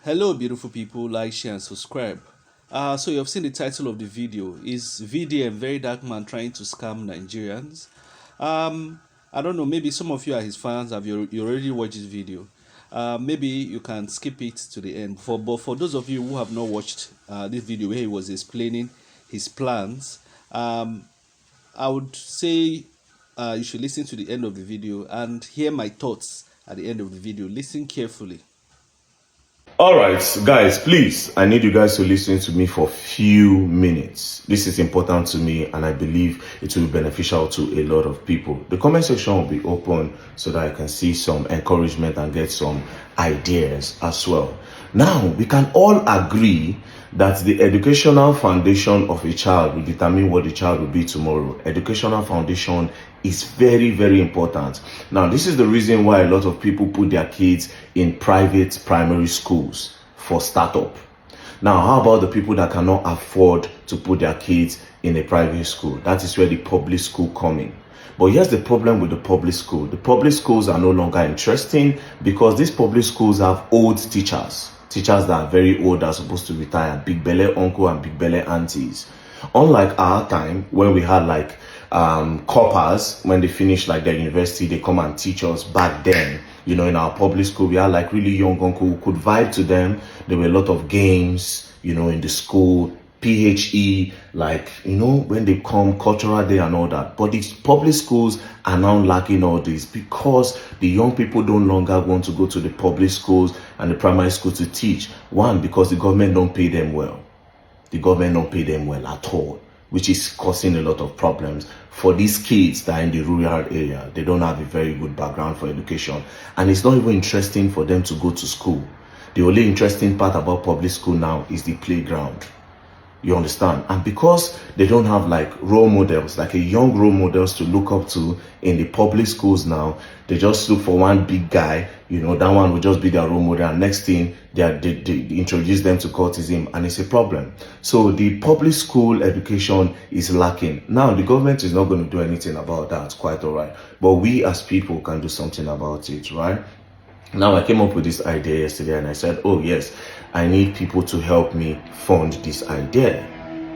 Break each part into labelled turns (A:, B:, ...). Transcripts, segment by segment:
A: Hello, beautiful people. Like, share, and subscribe. So you have seen the title of the video. Is VDM Very Dark Man trying to scam Nigerians? I don't know. Maybe some of you are his fans. Have you already watched this video? Maybe you can skip it to the end. But for those of you who have not watched this video where he was explaining his plans, I would say you should listen to the end of the video and hear my thoughts at the end of the video. Listen carefully.
B: All right, guys, please, I need you guys to listen to me for a few minutes. This is important to me, and I believe it will be beneficial to a lot of people. The comment section will be open so that I can see some encouragement and get some ideas as well. Now, we can all agree that the educational foundation of a child will determine what the child will be tomorrow. Educational foundation is very, very important. Now, this is the reason why a lot of people put their kids in private primary schools for startup. Now, how about the people that cannot afford to put their kids in a private school? That is where the public school come in. But here's the problem with the public school. The public schools are no longer interesting because these public schools have old teachers. Teachers that are very old are supposed to retire. Big belly uncle and big belly aunties. Unlike our time when we had like coppers, when they finish like their university, they come and teach us back then. You know, in our public school, we had like really young uncle who could vibe to them. There were a lot of games, you know, in the school, PHE, like, you know, when they come, cultural day and all that. But these public schools are now lacking all this because the young people don't longer want to go to the public schools and the primary school to teach. One, because the government don't pay them well. The government don't pay them well at all, which is causing a lot of problems for these kids that are in the rural area. They don't have a very good background for education, and it's not even interesting for them to go to school. The only interesting part about public school now is the playground. You understand? And because they don't have like role models, like a young role models to look up to in the public schools now, they just look for one big guy, you know, that one will just be their role model. And next thing, they introduce them to cultism, and it's a problem. So the public school education is lacking. Now, the government is not going to do anything about that, quite all right. But we as people can do something about it, right? Now, I came up with this idea yesterday and I said, oh yes, I need people to help me fund this idea.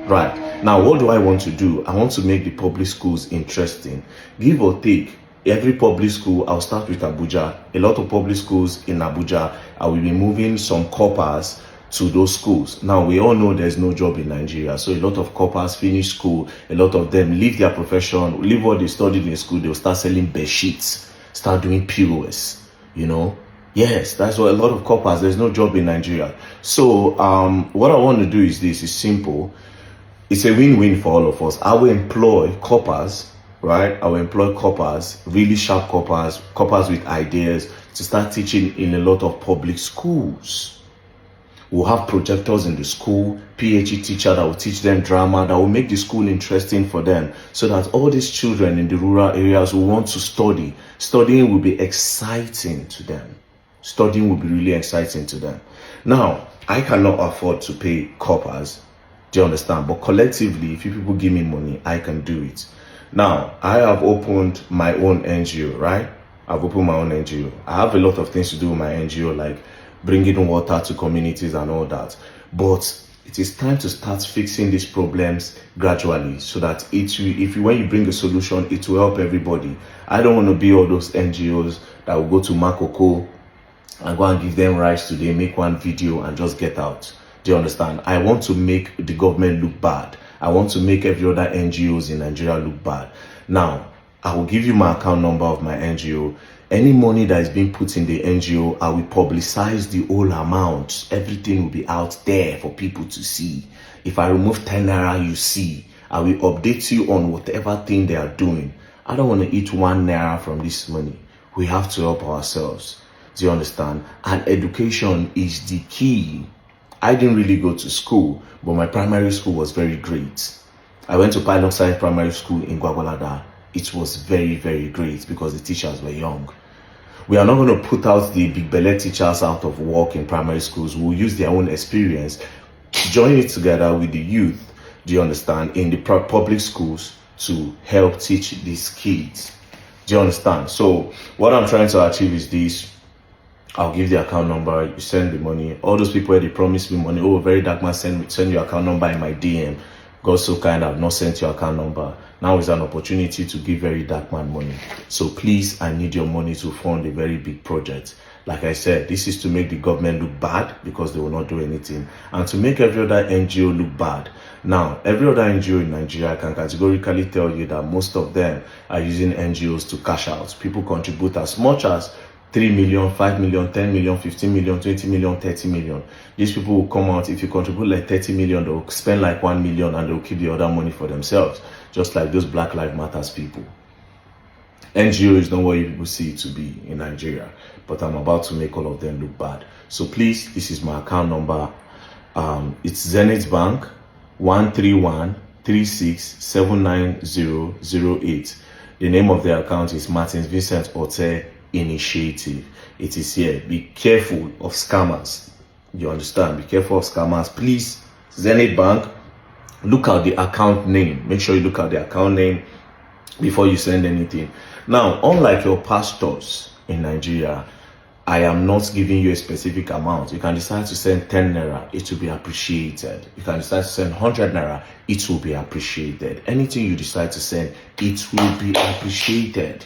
B: Right. Now, what do I want to do? I want to make the public schools interesting. Give or take, every public school, I'll start with Abuja. A lot of public schools in Abuja, I will be moving some corpers to those schools. Now, we all know there's no job in Nigeria. So a lot of corpers finish school. A lot of them leave their profession, leave what they studied in school. They'll start selling bed sheets, start doing POS. You know, yes, that's what a lot of coppers, there's no job in Nigeria. So what I want to do is this, is simple. It's a win-win for all of us. I will employ coppers, right? I will employ coppers, really sharp coppers, coppers with ideas to start teaching in a lot of public schools. We'll have projectors in the school, PhD teacher that will teach them drama, that will make the school interesting for them, so that all these children in the rural areas will want to study. Studying will be exciting to them. Studying will be really exciting to them. Now, I cannot afford to pay coppers. Do you understand? But collectively, if you people give me money, I can do it. Now, I have opened my own NGO, right? I've opened my own NGO. I have a lot of things to do with my NGO, like bringing water to communities and all that. But it is time to start fixing these problems gradually so that when you bring a solution, it will help everybody. I don't want to be all those NGOs that will go to Makoko and go and give them rights today, make one video and just get out. Do you understand? I want to make the government look bad. I want to make every other NGOs in Nigeria look bad. Now, I will give you my account number of my NGO. Any money that is being put in the NGO, I will publicize the whole amount. Everything will be out there for people to see. If I remove 10 naira, you see. I will update you on whatever thing they are doing. I don't want to eat 1 naira from this money. We have to help ourselves. Do you understand? And education is the key. I didn't really go to school, but my primary school was very great. I went to Pilot Science Primary School in Gwagwalada. It was very, very great because the teachers were young. We are not going to put out the big belly teachers out of work in primary schools. We'll use their own experience, join it together with the youth, do you understand, in the public schools to help teach these kids. Do you understand? So what I'm trying to achieve is this. I'll give the account number, you send the money. All those people where they promise me money, oh, very dark man, send your account number in my DM. God so kind, I've not sent your account number. Now is an opportunity to give very dark man money. So please, I need your money to fund a very big project. Like I said, this is to make the government look bad because they will not do anything, and to make every other NGO look bad. Now, every other NGO in Nigeria can categorically tell you that most of them are using NGOs to cash out. People contribute as much as 3 million, 5 million, 10 million, 15 million, 20 million, 30 million. These people will come out, if you contribute like 30 million, they'll spend like 1 million and they'll keep the other money for themselves, just like those Black Lives Matters people. NGO is not what you people see it to be in Nigeria, but I'm about to make all of them look bad. So please, this is my account number. It's Zenith Bank 13136790008. The name of the account is Martins Vincent Ote Initiative. It is here. Be careful of scammers. You understand? Be careful of scammers. Please, Zenith Bank, look at the account name. Make sure you look at the account name before you send anything. Now, unlike your pastors in Nigeria, I am not giving you a specific amount. You can decide to send 10 naira, it will be appreciated. You can decide to send 100 naira, it will be appreciated. Anything you decide to send, it will be appreciated.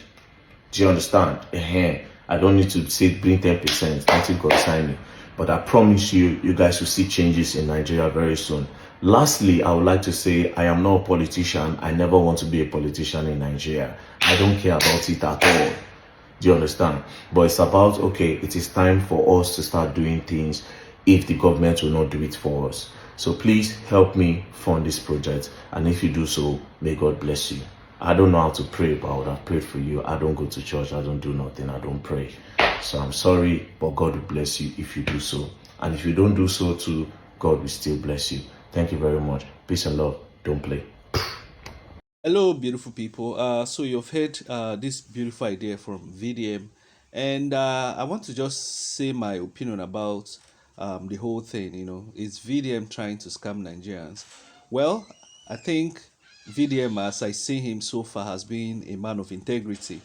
B: Do you understand? I don't need to say bring 10%, nothing concern me. But I promise you, you guys will see changes in Nigeria very soon. Lastly, I would like to say I am not a politician. I never want to be a politician in Nigeria. I don't care about it at all. Do you understand? But it's about, okay, it is time for us to start doing things if the government will not do it for us. So please help me fund this project. And if you do so, may God bless you. I don't know how to pray, but I would have prayed for you. I don't go to church. I don't do nothing. I don't pray. So I'm sorry, but God will bless you if you do so. And if you don't do so too, God will still bless you. Thank you very much. Peace and love. Don't play.
A: Hello, beautiful people. So you've heard this beautiful idea from VDM, and I want to just say my opinion about the whole thing. Is VDM trying to scam Nigerians? Well, I think VDM, as I see him so far, has been a man of integrity.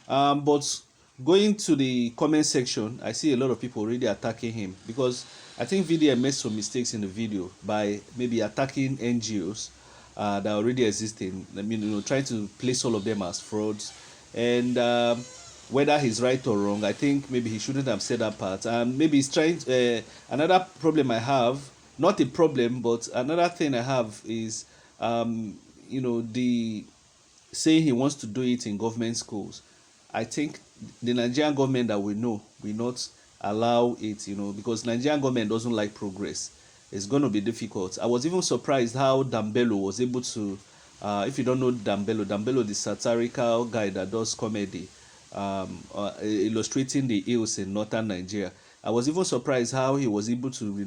A: But going to the comment section, I see a lot of people already attacking him because I think VDM made some mistakes in the video by maybe attacking NGOs that already exist in. I mean, trying to place all of them as frauds, and whether he's right or wrong, I think maybe he shouldn't have said that part. And maybe he's trying. Another problem I have, not a problem, but another thing I have is, the saying he wants to do it in government schools. I think the Nigerian government that we know will not allow it, because Nigerian government doesn't like progress. It's going to be difficult. I was even surprised how Dambello was able to, if you don't know Dambello, the satirical guy that does comedy, illustrating the ills in northern Nigeria. I was even surprised how he was able to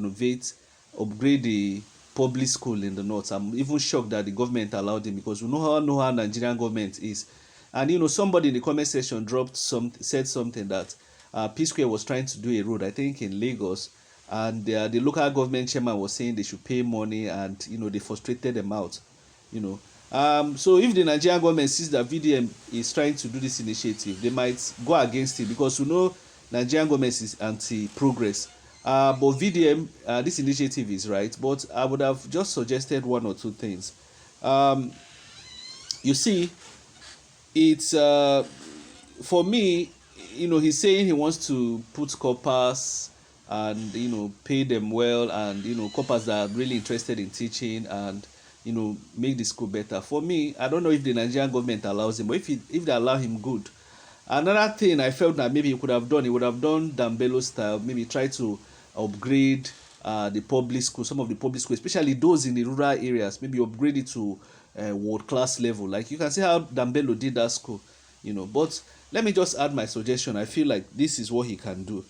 A: upgrade the public school in the north. I'm even shocked that the government allowed him, because we know how Nigerian government is. And somebody in the comment section said something that P Square was trying to do a road, I think in Lagos, and the local government chairman was saying they should pay money, and they frustrated them out. So if the Nigerian government sees that VDM is trying to do this initiative, they might go against it, because Nigerian government is anti-progress. But VDM, this initiative is right, but I would have just suggested one or two things. You see, it's for me, he's saying he wants to put coppers and pay them well, and coppers that are really interested in teaching and make the school better. For me, I don't know if the Nigerian government allows him, but if they allow him, good. Another thing I felt that maybe he would have done Dambello style, maybe try to upgrade the public school, some of the public schools, especially those in the rural areas, maybe upgrade it to world class level. Like you can see how Dambello did that school, But let me just add my suggestion. I feel like this is what he can do.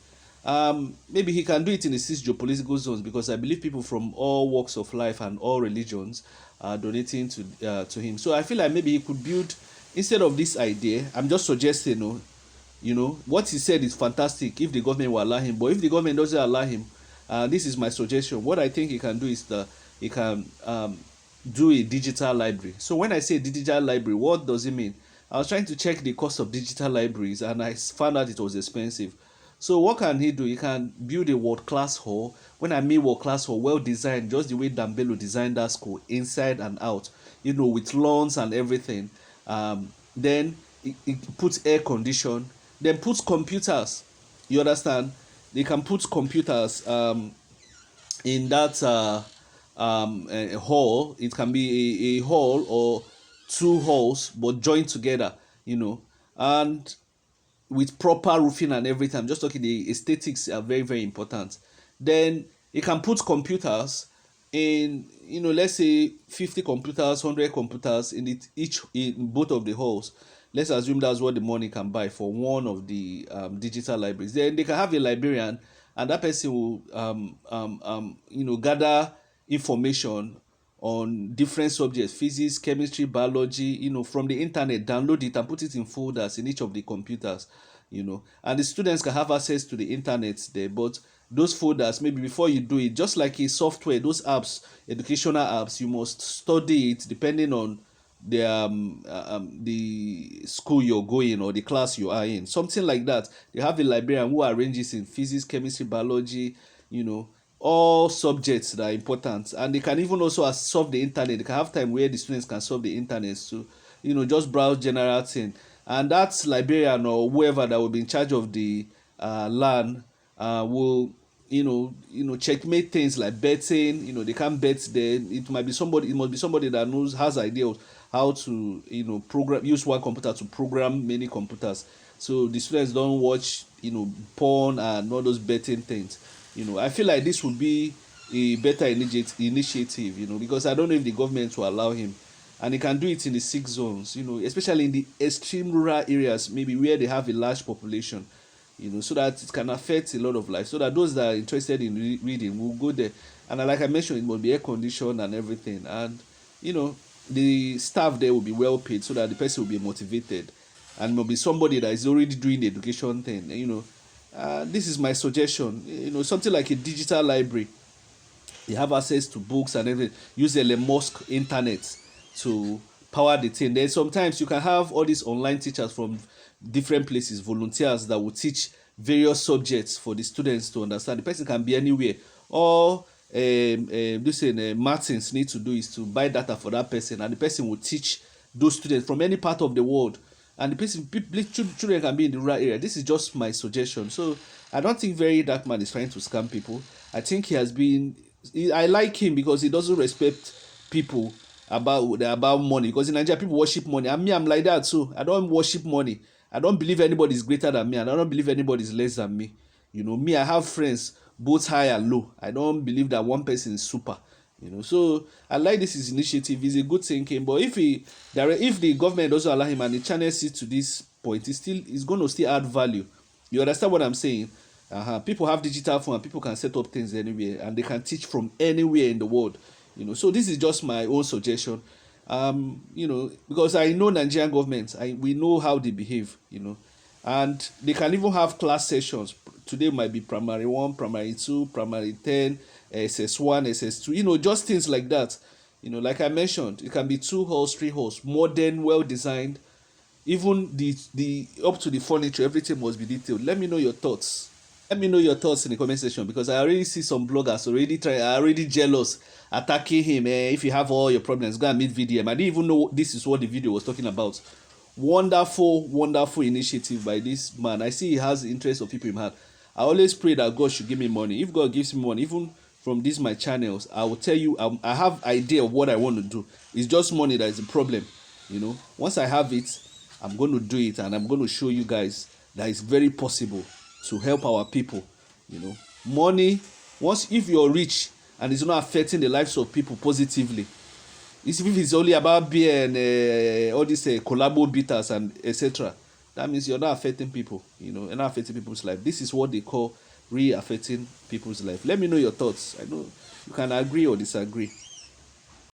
A: Maybe he can do it in the 6 geopolitical zones, because I believe people from all walks of life and all religions are donating to him. So I feel like maybe he could build, instead of this idea, I'm just suggesting, what he said is fantastic if the government will allow him. But if the government doesn't allow him, this is my suggestion. What I think he can do is that he can do a digital library. So when I say digital library, what does it mean? I was trying to check the cost of digital libraries, and I found out it was expensive. So what can he do? He can build a world-class hall. When I mean world-class hall, well designed, just the way Dambelo designed that school, inside and out, with lawns and everything. Then it puts air condition, then puts computers. You understand? They can put computers in that hall. It can be a hall or two halls, but joined together, and with proper roofing and everything. I'm just talking, the aesthetics are very, very important. Then you can put computers in, let's say 50 computers, 100 computers in each in both of the halls. Let's assume that's what the money can buy for one of the digital libraries. Then they can have a librarian, and that person will gather information on different subjects: physics, chemistry, biology, from the internet, download it and put it in folders in each of the computers, and the students can have access to the internet there. But those folders, maybe before you do it, just like a software, those apps, educational apps, you must study it depending on the school you're going or the class you are in, something like that. They have a librarian who arranges in physics, chemistry, biology, all subjects that are important. And they can even also solve the internet. They can have time where the students can solve the internet, so just browse general thing. And that librarian or whoever that will be in charge of the LAN will checkmate things like betting. They can't bet there. It must be somebody that has ideas how to use one computer to program many computers, so the students don't watch porn and all those betting things. I feel like this would be a better initiative, because I don't know if the government will allow him, and he can do it in the 6 zones, especially in the extreme rural areas, maybe where they have a large population, so that it can affect a lot of lives, so that those that are interested in reading will go there. And like I mentioned, it must be air conditioned and everything, and the staff there will be well paid, so that the person will be motivated, and will be somebody that is already doing the education thing. This is my suggestion. Something like a digital library. You have access to books and everything. Use the mosque internet to power the thing. Then sometimes you can have all these online teachers from different places, volunteers that will teach various subjects for the students to understand. The person can be anywhere. All Martins need to do is to buy data for that person, and the person will teach those students from any part of the world. And the person, children can be in the rural area. This is just my suggestion. So I don't think VERYDARKMAN is trying to scam people. I think he has been. I like him because he doesn't respect people about money. Because in Nigeria, people worship money. And me, I'm like that too. I don't worship money. I don't believe anybody is greater than me, and I don't believe anybody is less than me. Me, I have friends both high and low. I don't believe that one person is super. So I like this initiative. He's a good thinking, but if the government doesn't allow him and the channel sees to this point, it's going to still add value. You understand what I'm saying? People have digital phone, and people can set up things anywhere, and they can teach from anywhere in the world. So this is just my own suggestion. Because I know Nigerian government, we know how they behave. And they can even have class sessions. Today might be primary 1, primary 2, primary 10, SS1, SS2, just things like that. Like I mentioned, it can be 2 halls, 3 halls, modern, well designed. Even the up to the furniture, everything must be detailed. Let me know your thoughts. Let me know your thoughts in the comment section, because I already see some bloggers already jealous, attacking him. If you have all your problems, go and meet VDM. I didn't even know this is what the video was talking about. Wonderful, wonderful initiative by this man. I see he has the interest of people in heart. I always pray that God should give me money. If God gives me money, even from these my channels, I will tell you, I have idea of what I want to do. It's just money that is the problem. Once I have it, I'm going to do it, and I'm going to show you guys that it's very possible to help our people. Money, if you're rich and it's not affecting the lives of people positively, if it's only about beer and all these collabo bitters and etc., that means you're not affecting people. You're not affecting people's life. This is what they call re-affecting people's life. Let me know your thoughts. I know you can agree or disagree.